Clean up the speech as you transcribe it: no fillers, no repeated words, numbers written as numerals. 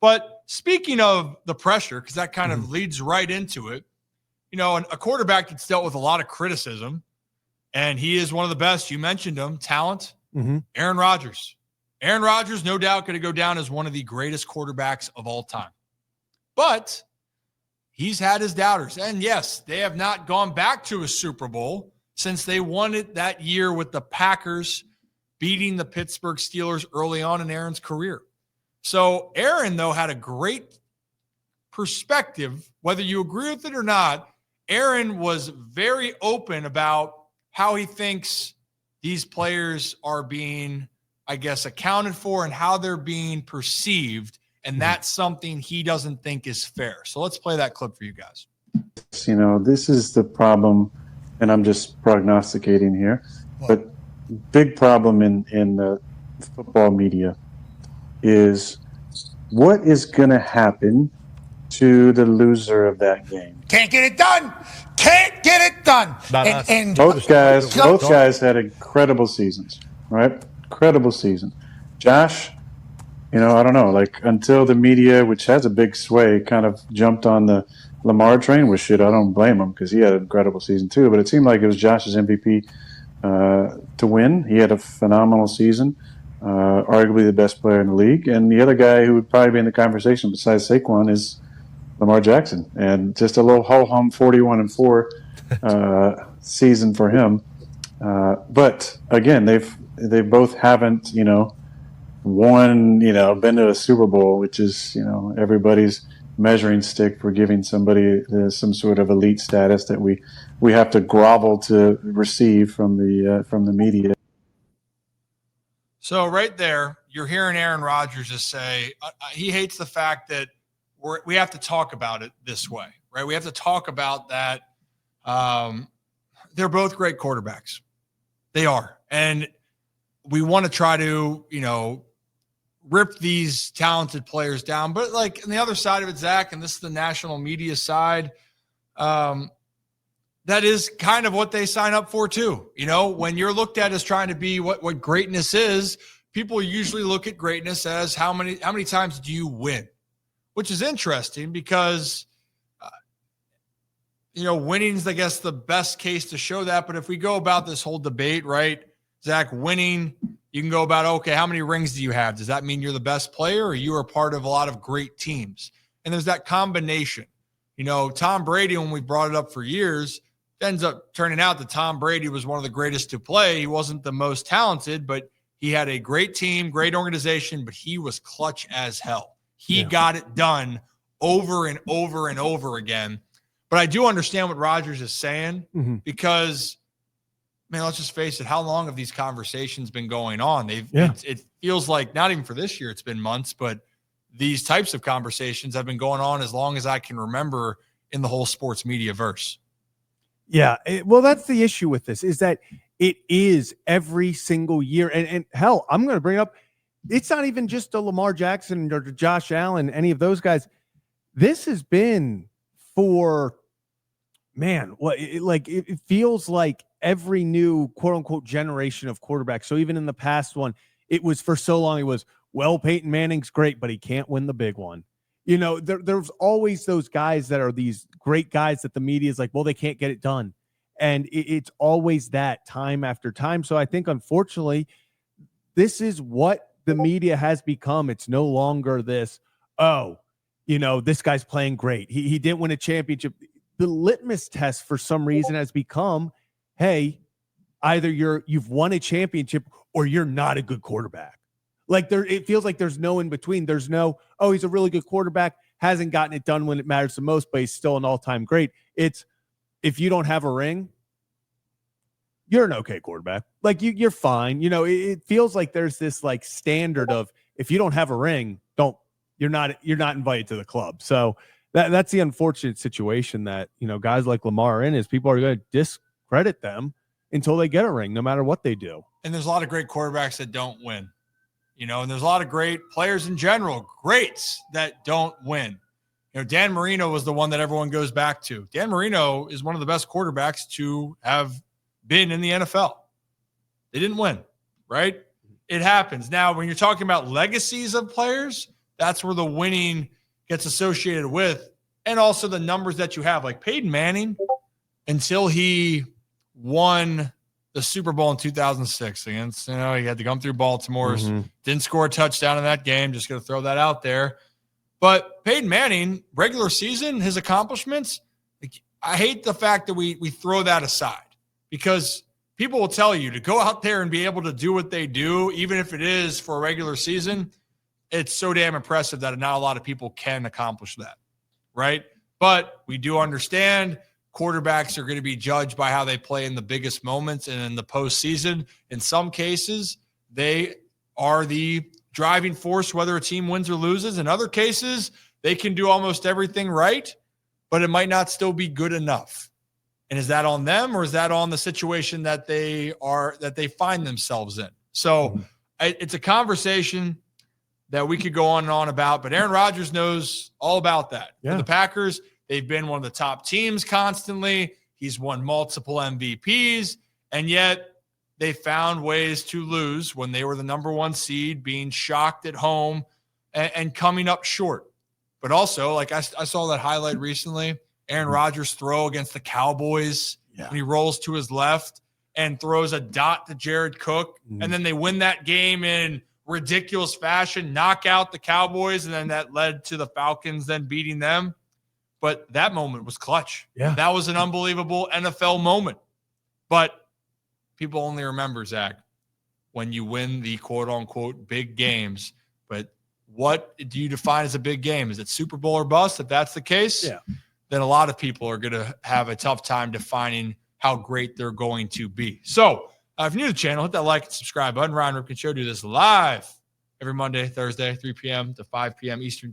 But speaking of the pressure, because that kind of leads right into it, a quarterback that's dealt with a lot of criticism, and he is one of the best. You mentioned him, talent, Aaron Rodgers. Aaron Rodgers, no doubt, going to go down as one of the greatest quarterbacks of all time. But he's had his doubters. And yes, they have not gone back to a Super Bowl since they won it that year with the Packers beating the Pittsburgh Steelers early on in Aaron's career. So Aaron, though, had a great perspective. Whether you agree with it or not, Aaron was very open about how he thinks these players are being, I guess, accounted for and how they're being perceived. And that's something he doesn't think is fair. So let's play that clip for you guys. This is the problem, and I'm just prognosticating here, but big problem in the football media is what is going to happen to the loser of that game. Can't get it done. Can't get it done. And both guys had incredible seasons, right? Incredible season. Josh, I don't know, until the media, which has a big sway, kind of jumped on the Lamar train with shit. I don't blame him because he had an incredible season too, but it seemed like it was Josh's MVP to win. He had a phenomenal season, arguably the best player in the league. And the other guy who would probably be in the conversation besides Saquon is Lamar Jackson. And just a little ho-hum 41-4 season for him. But again, they both haven't, won, been to a Super Bowl, which is, everybody's measuring stick for giving somebody some sort of elite status that we have to grovel to receive from the media. So right there, you're hearing Aaron Rodgers just say he hates the fact that we have to talk about it this way, right? We have to talk about that. They're both great quarterbacks. They are. And we want to try to, rip these talented players down. But on the other side of it, Zach, and this is the national media side, that is kind of what they sign up for too. When you're looked at as trying to be what greatness is, people usually look at greatness as how many times do you win, which is interesting because, winning is, I guess, the best case to show that. But if we go about this whole debate, right, Zach, winning, you can go about, okay, how many rings do you have? Does that mean you're the best player or you are part of a lot of great teams? And there's that combination. Tom Brady, when we brought it up for years, it ends up turning out that Tom Brady was one of the greatest to play. He wasn't the most talented, but he had a great team, great organization, but he was clutch as hell. He got it done over and over and over again. But I do understand what Rodgers is saying because – man, let's just face it. How long have these conversations been going on? It feels like not even for this year, it's been months, but these types of conversations have been going on as long as I can remember in the whole sports media verse. Yeah. Well, that's the issue with this is that it is every single year. And hell, I'm going to bring up, it's not even just a Lamar Jackson or Josh Allen, any of those guys. This has been for, man, it feels like every new quote unquote generation of quarterbacks. So even in the past one, it was for so long, it was, well, Peyton Manning's great, but he can't win the big one. There's always those guys that are these great guys that the media is like, well, they can't get it done. And it's always that time after time. So I think, unfortunately, this is what the media has become. It's no longer this, this guy's playing great. He didn't win a championship. The litmus test for some reason has become, hey, either you've won a championship or you're not a good quarterback. It feels like there's no in between. There's no, he's a really good quarterback, hasn't gotten it done when it matters the most, but he's still an all-time great. It's, if you don't have a ring, you're an okay quarterback. You're fine. It feels like there's this standard of, if you don't have a ring, you're not invited to the club. So that's the unfortunate situation that, guys like Lamar are in, is people are going to discredit them until they get a ring, no matter what they do. And there's a lot of great quarterbacks that don't win, and there's a lot of great players in general, greats that don't win. Dan Marino was the one that everyone goes back to. Dan Marino is one of the best quarterbacks to have been in the NFL. They didn't win, right? It happens. Now, when you're talking about legacies of players, that's where the winning gets associated with, and also the numbers that you have. Like Peyton Manning, until he won the Super Bowl in 2006 against, he had to come through Baltimore's, didn't score a touchdown in that game. Just going to throw that out there. But Peyton Manning, regular season, his accomplishments, I hate the fact that we throw that aside, because people will tell you to go out there and be able to do what they do, even if it is for a regular season. It's so damn impressive that not a lot of people can accomplish that, right? But we do understand quarterbacks are going to be judged by how they play in the biggest moments and in the postseason. In some cases, they are the driving force, whether a team wins or loses. In other cases, they can do almost everything right, but it might not still be good enough. And is that on them, or is that on the situation that they find themselves in? So it's a conversation that we could go on and on about, but Aaron Rodgers knows all about that. Yeah. For the Packers, they've been one of the top teams constantly. He's won multiple MVPs, and yet they found ways to lose when they were the number one seed, being shocked at home and coming up short. But also, like I saw that highlight recently, Aaron Rodgers throw against the Cowboys when he rolls to his left and throws a dot to Jared Cook, and then they win that game in ridiculous fashion, knock out the Cowboys, and then that led to the Falcons then beating them. But that moment was clutch. Yeah. That was an unbelievable NFL moment. But people only remember, Zach, when you win the quote-unquote big games. But what do you define as a big game? Is it Super Bowl or bust? If that's the case, then a lot of people are going to have a tough time defining how great they're going to be. So if you're new to the channel, hit that like and subscribe button. Ryan Ripken Show. Do this live every Monday, Thursday, 3 p.m. to 5 p.m. Eastern